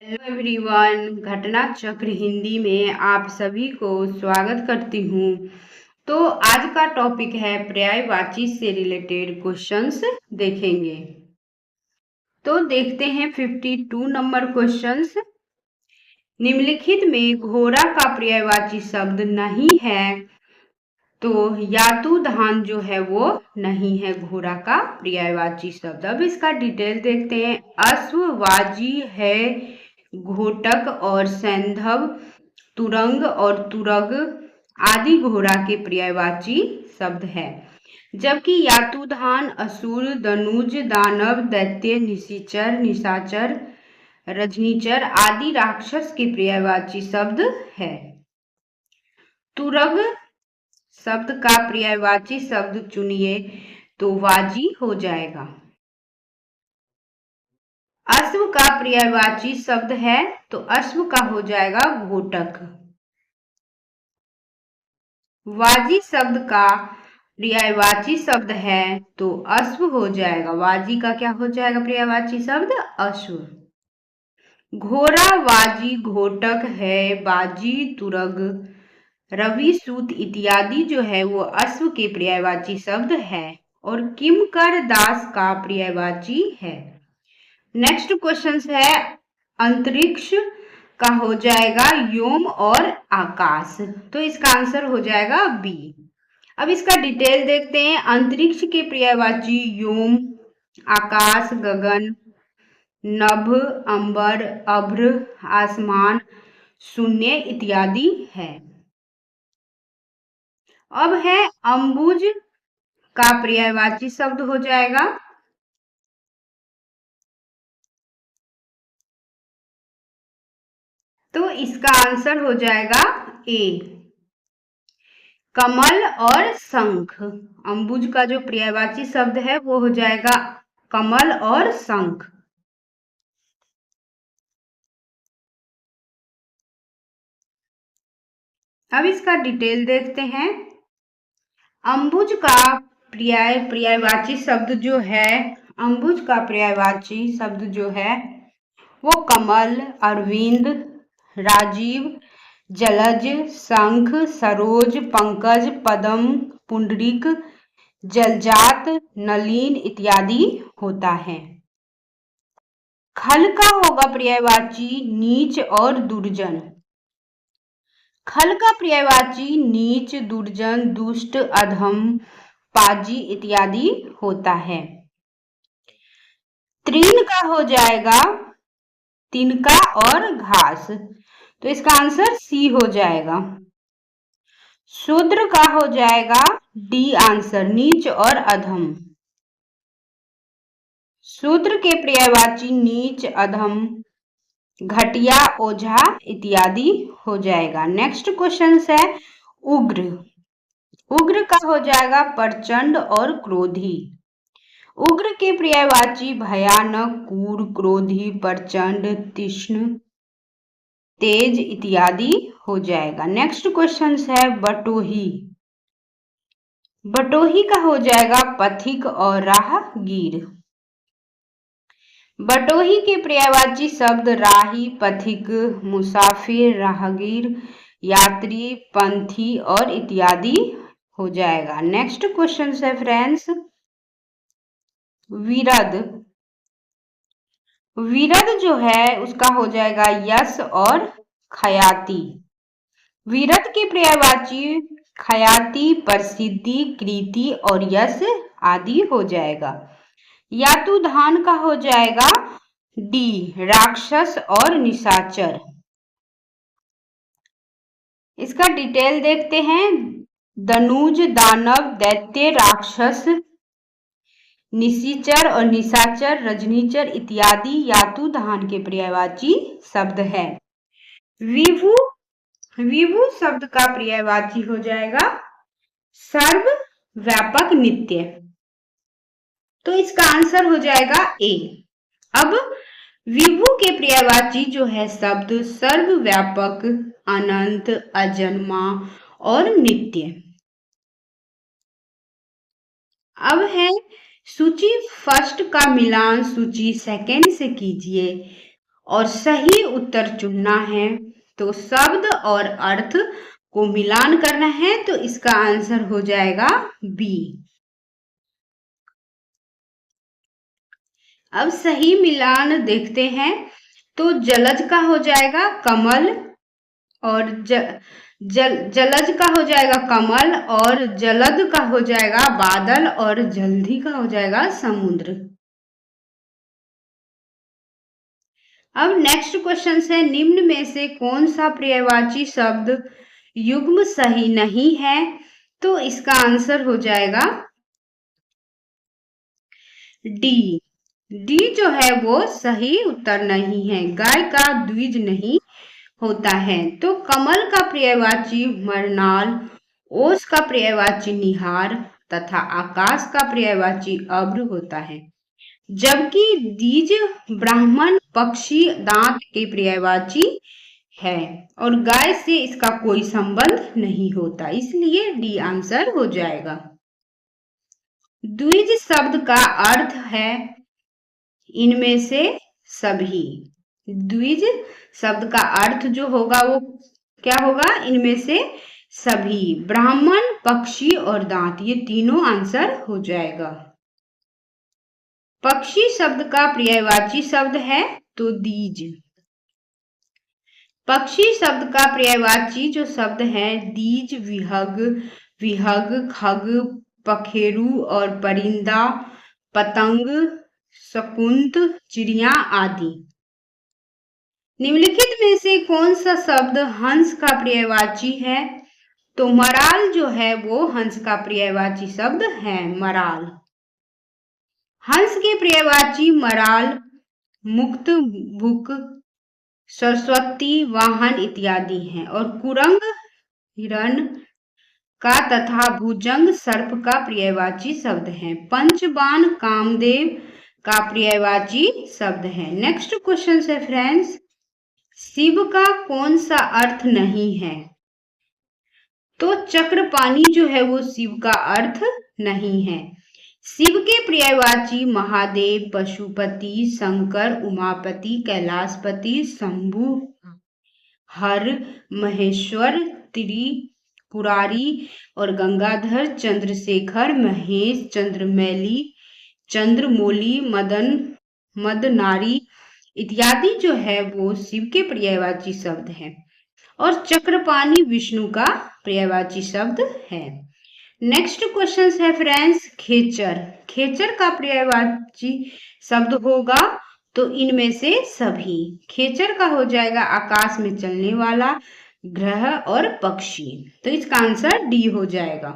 Hello everyone, घटना चक्र हिंदी में आप सभी को स्वागत करती हूँ। तो आज का टॉपिक है पर्यायवाची से रिलेटेड क्वेश्चंस देखेंगे। तो देखते हैं 52 नंबर क्वेश्चंस। निम्नलिखित में घोड़ा का पर्यायवाची शब्द नहीं है, तो यातुधान जो है वो नहीं है घोड़ा का पर्यायवाची शब्द। अब इसका डिटेल देखते हैं। अश्ववाजी है घोटक और सैंधव, तुरंग और तुरग आदि घोड़ा के पर्यायवाची शब्द है, जबकि यातुधान असुर, दनुज, दानव, दैत्य, निशिचर, निशाचर, रजनीचर आदि राक्षस के पर्यायवाची शब्द है। तुरग शब्द का पर्यायवाची शब्द चुनिए तो वाजी हो जाएगा। अश्व का पर्यायवाची शब्द है तो अश्व का हो जाएगा घोटक। वाजी शब्द का पर्यायवाची शब्द है तो अश्व हो जाएगा। वाजी का क्या हो जाएगा पर्यायवाची शब्द? अश्व। घोड़ा, वाजी, घोटक है, बाजी, तुरग, रवि, सूत इत्यादि जो है वो अश्व के पर्यायवाची शब्द है और किमकर दास का पर्यायवाची है। नेक्स्ट क्वेश्चन है अंतरिक्ष का हो जाएगा व्योम और आकाश, तो इसका आंसर हो जाएगा बी। अब इसका डिटेल देखते हैं। अंतरिक्ष के पर्यायवाची व्योम, आकाश, गगन, नभ, अंबर, अभ्र, आसमान, शून्य इत्यादि है। अब है अम्बुज का पर्यायवाची शब्द हो जाएगा तो इसका आंसर हो जाएगा ए, कमल और शंख। अम्बुज का जो पर्यायवाची शब्द है वो हो जाएगा कमल और शंख। अब इसका डिटेल देखते हैं। अम्बुज का पर्यायवाची शब्द जो है, अम्बुज का पर्यायवाची शब्द जो है वो कमल, अरविंद, राजीव, जलज, शंख, सरोज, पंकज, पद्म, पुंडरीक, जलजात, नलिन इत्यादि होता है। खल का होगा पर्यायवाची नीच और दुर्जन। खल का पर्यायवाची नीच, दुर्जन, दुष्ट, अधम, पाजी इत्यादि होता है। तृण का हो जाएगा तिनका और घास, तो इसका आंसर सी हो जाएगा। शूद्र का हो जाएगा डी आंसर, नीच और अधम। शूद्र के पर्यायवाची नीच, अधम, घटिया, ओझा इत्यादि हो जाएगा। नेक्स्ट क्वेश्चन है उग्र। उग्र का हो जाएगा प्रचंड और क्रोधी। उग्र के पर्यायवाची भयानक, क्रूर, क्रोधी, प्रचंड, तीक्ष्ण, तेज इत्यादि हो जाएगा। नेक्स्ट क्वेश्चन है बटोही। बटोही का हो जाएगा पथिक और राहगीर। बटोही के पर्यायवाची शब्द राही, पथिक, मुसाफिर, राहगीर, यात्री, पंथी और इत्यादि हो जाएगा। नेक्स्ट क्वेश्चन है फ्रेंड्स विरद। विरद जो है उसका हो जाएगा यश और खयाती। विरद के पर्यायवाची खयाती, प्रसिद्धि, कीर्ति और यश आदि हो जाएगा। यातुधान का हो जाएगा डी, राक्षस और निशाचर। इसका डिटेल देखते हैं। दनुज, दानव, दैत्य, राक्षस, निशिचर और निशाचर, रजनीचर इत्यादि यातुधान के पर्यायवाची शब्द है। विभु, विभु शब्द का पर्यायवाची हो जाएगा सर्व व्यापक, नित्य, तो इसका आंसर हो जाएगा ए। अब विभु के पर्यायवाची जो है शब्द सर्वव्यापक, अनंत, अजन्मा और नित्य। अब है सूची फर्स्ट का मिलान सूची सेकंड से कीजिए और सही उत्तर चुनना है। तो शब्द और अर्थ को मिलान करना है, तो इसका आंसर हो जाएगा बी। अब सही मिलान देखते हैं। तो जलज का हो जाएगा कमल, और जलज का हो जाएगा कमल, और जलद का हो जाएगा बादल, और जल्दी का हो जाएगा समुद्र। अब नेक्स्ट क्वेश्चन है, निम्न में से कौन सा पर्यायवाची शब्द युग्म सही नहीं है? तो इसका आंसर हो जाएगा डी। डी जो है वो सही उत्तर नहीं है। गाय का द्विज नहीं होता है। तो कमल का पर्यायवाची मरनाल, ओस का पर्यायवाची निहार तथा आकाश का पर्यायवाची अब्र होता है। जबकि दीज ब्राह्मण पक्षी दांत के पर्यायवाची है, और गाय से इसका कोई संबंध नहीं होता, इसलिए डी आंसर हो जाएगा। द्विज शब्द का अर्थ है इनमें से सभी। द्विज शब्द का अर्थ जो होगा वो क्या होगा? इनमें से सभी। ब्राह्मण, पक्षी और दांत, ये तीनों आंसर हो जाएगा। पक्षी शब्द का पर्यायवाची शब्द है तो दीज। पक्षी शब्द का पर्यायवाची जो शब्द है दीज, विहग, विहग, खग, पखेरु और परिंदा, पतंग, शकुंत, चिड़िया आदि। निम्नलिखित में से कौन सा शब्द हंस का पर्यायवाची है? तो मराल जो है वो हंस का पर्यायवाची शब्द है, मराल। हंस के पर्यायवाची मराल, मुक्त, भुक, सरस्वती, वाहन इत्यादि हैं। और कुरंग हिरण का तथा भुजंग सर्प का पर्यायवाची शब्द है। पंचबाण कामदेव का पर्यायवाची शब्द है। नेक्स्ट क्वेश्चन है फ्रेंड्स, शिव का कौन सा अर्थ नहीं है? तो चक्रपाणी जो है वो शिव का अर्थ नहीं है। शिव के पर्यायवाची महादेव, पशुपति, शंकर, उमापति, कैलाशपति, शंभु, हर, महेश्वर, त्रिपुरारी और गंगाधर, चंद्रशेखर, महेश, चंद्रमौली, चंद्रमौली, मदन, मदनारी इत्यादि जो है वो शिव के पर्यायवाची शब्द हैं। और चक्रपाणी विष्णु का पर्यायवाची शब्द है। नेक्स्ट क्वेश्चन है फ्रेंड्स, खेचर। खेचर का पर्यायवाची शब्द होगा तो इनमें से सभी। खेचर का हो जाएगा आकाश में चलने वाला, ग्रह और पक्षी। तो इसका आंसर डी हो जाएगा।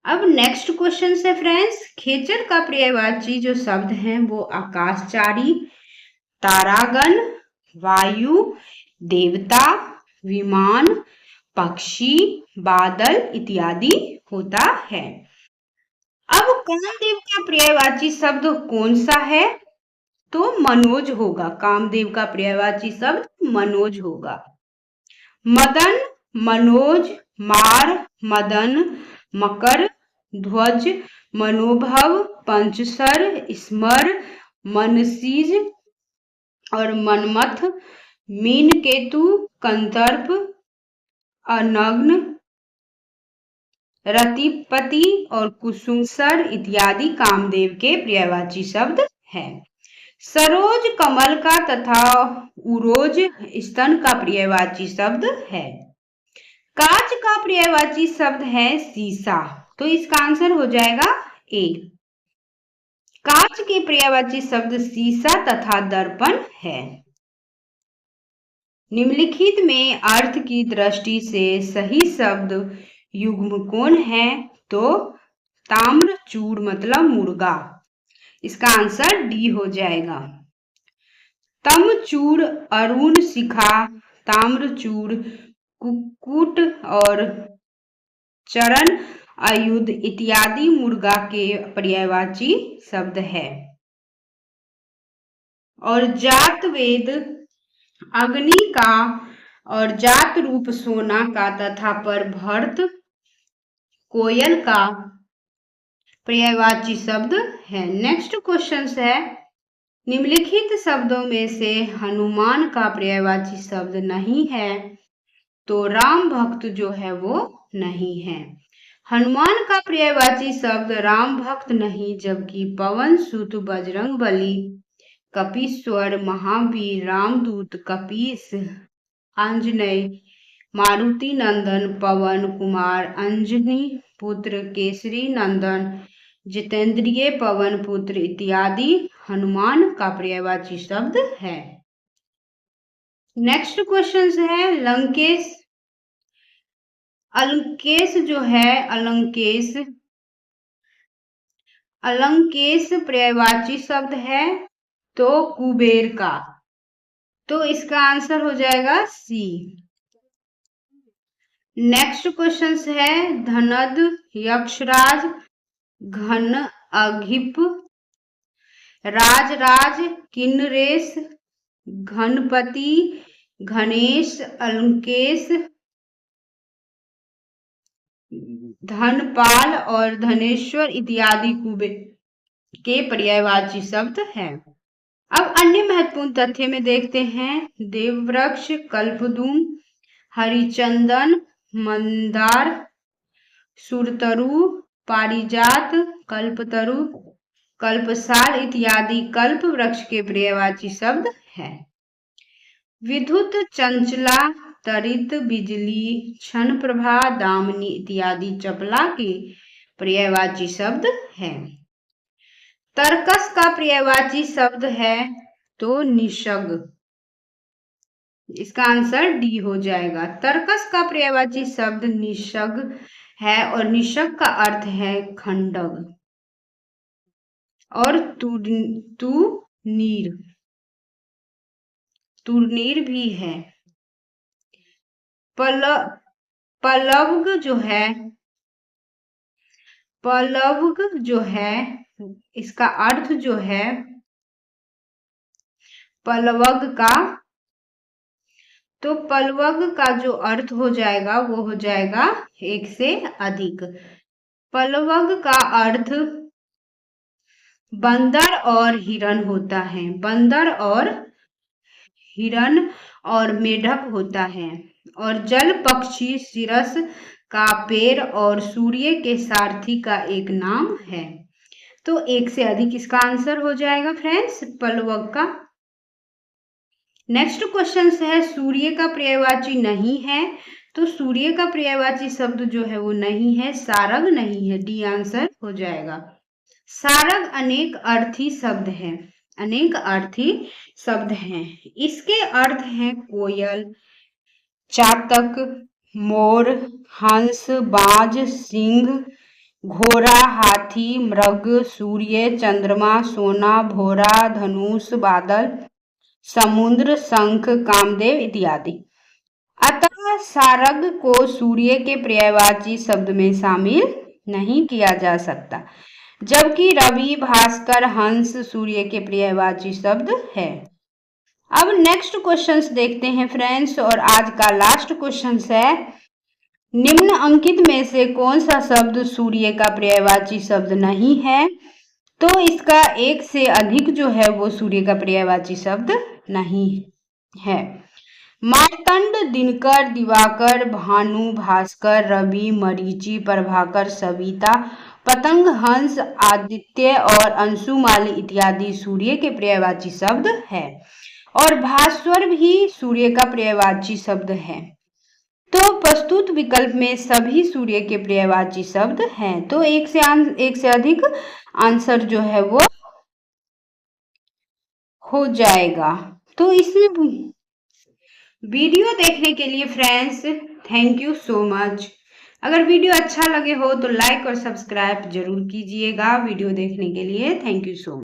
अब नेक्स्ट क्वेश्चन है फ्रेंड्स, खेचर का पर्यायवाची जो शब्द हैं वो आकाशचारी, तारागण, वायु, देवता, विमान, पक्षी, बादल इत्यादि होता है। अब कामदेव का पर्यायवाची शब्द कौन सा है? तो मनोज होगा। कामदेव का पर्यायवाची शब्द मनोज होगा। मदन, मनोज, मार, मदन, मकर, ध्वज, मनोभव, पंचसर, स्मर, मनसीज और मनमथ, मीन केतु, कंतर्प, अनग्न, रतिपति और कुसुमसर इत्यादि कामदेव के पर्यायवाची शब्द हैं। सरोज कमल का तथा उरोज स्तन का पर्यायवाची शब्द है। कांच का पर्यायवाची शब्द है शीशा। तो इसका आंसर हो जाएगा ए। कांच के पर्यायवाची शब्द शीशा तथा दर्पण है। निम्नलिखित में अर्थ की दृष्टि से सही शब्द युग्म कौन है? तो ताम्रचूड़ मतलब मुर्गा। इसका आंसर डी हो जाएगा। तमचूड़, अरुण शिखा, ताम्रचूड़, कुक्कुट और चरण आयुध इत्यादि मुर्गा के पर्यायवाची शब्द है। और जात वेद अग्नि का और जात रूप सोना का तथा परभर्त कोयल का पर्यायवाची शब्द है। नेक्स्ट क्वेश्चन है, निम्नलिखित शब्दों में से हनुमान का पर्यायवाची शब्द नहीं है, तो राम भक्त जो है वो नहीं है। हनुमान का पर्यायवाची शब्द राम भक्त नहीं, जबकि पवन सुत, बजरंगबली, कपीश्वर, महावीर, रामदूत, कपीस, आंजनेय, मारुति नंदन, पवन कुमार, अंजनी पुत्र, केसरी नंदन, जितेंद्रिय, पवन पुत्र इत्यादि हनुमान का पर्यायवाची शब्द है। नेक्स्ट क्वेश्चन है लंकेश। अलंकेश जो है अलंकेश पर्यायवाची शब्द है तो कुबेर का, तो इसका आंसर हो जाएगा सी। नेक्स्ट क्वेश्चन है धनद, यक्षराज, घन अघिप, राजराज, किन्नरेश, घनपति, घनेश, अलंकेश, धनपाल और धनेश्वर इत्यादि कुबेर के पर्यायवाची शब्द हैं। अब अन्य महत्वपूर्ण तथ्य में देखते हैं। देववृक्ष, कल्पद्रुम, हरिचंदन, मंदार, सुरतरु, पारिजात, कल्पतरु, कल्पसाल इत्यादि कल्प वृक्ष के पर्यायवाची शब्द हैं। विद्युत, चंचला, तरित, बिजली, क्षण प्रभा, दामिनी इत्यादि चपला के पर्यायवाची शब्द हैं। तर्कस का पर्यायवाची शब्द है तो निषग, इसका आंसर डी हो जाएगा। तर्कस का पर्यायवाची शब्द निषग है और निषग का अर्थ है खंडक। और तुर्नीर भी है। पलवग जो है इसका अर्थ जो है पलवग का, तो पलवग का जो अर्थ हो जाएगा वो हो जाएगा एक से अधिक। पलवग का अर्थ बंदर और हिरण होता है, बंदर और हिरण और मेढक होता है। और जल पक्षी, सिरस का पेड़ और सूर्य के सारथी का एक नाम है, तो एक से अधिक इसका आंसर हो जाएगा फ्रेंड्स पलवग का। नेक्स्ट क्वेश्चन है सूर्य का पर्यायवाची नहीं है, तो सूर्य का पर्यायवाची शब्द जो है वो नहीं है, सारग नहीं है, डी आंसर हो जाएगा। सारग अनेक अर्थी शब्द है, अनेक अर्थी शब्द हैं। इसके अर्थ हैं कोयल, चातक, मोर, हंस, बाज, सिंह, घोड़ा, हाथी, मृग, सूर्य, चंद्रमा, सोना, भोरा, धनुष, बादल, समुद्र, शंख, कामदेव इत्यादि। अतः सारग को सूर्य के पर्यायवाची शब्द में शामिल नहीं किया जा सकता, जबकि रवि, भास्कर, हंस सूर्य के पर्यायवाची शब्द है। अब नेक्स्ट क्वेश्चंस देखते हैं फ्रेंड्स, और आज का लास्ट क्वेश्चन है निम्न अंकित में से कौन सा शब्द सूर्य का पर्यायवाची शब्द नहीं है, तो इसका एक से अधिक जो है वो सूर्य का पर्यायवाची शब्द नहीं है। मार्तंड, दिनकर, दिवाकर, भानु, भास्कर, रवि, मरीचि, प्रभाकर, सविता, पतंग, हंस, आदित्य और अंशुमाली इत्यादि सूर्य के पर्यायवाची शब्द है। और भास्वर भी सूर्य का पर्यायवाची शब्द है। तो प्रस्तुत विकल्प में सभी सूर्य के पर्यायवाची शब्द हैं, तो एक से अधिक आंसर जो है वो हो जाएगा। तो इसमें वीडियो देखने के लिए friends thank you so much. अगर वीडियो अच्छा लगे हो तो लाइक और सब्सक्राइब जरूर कीजिएगा। वीडियो देखने के लिए थैंक यू सो मच।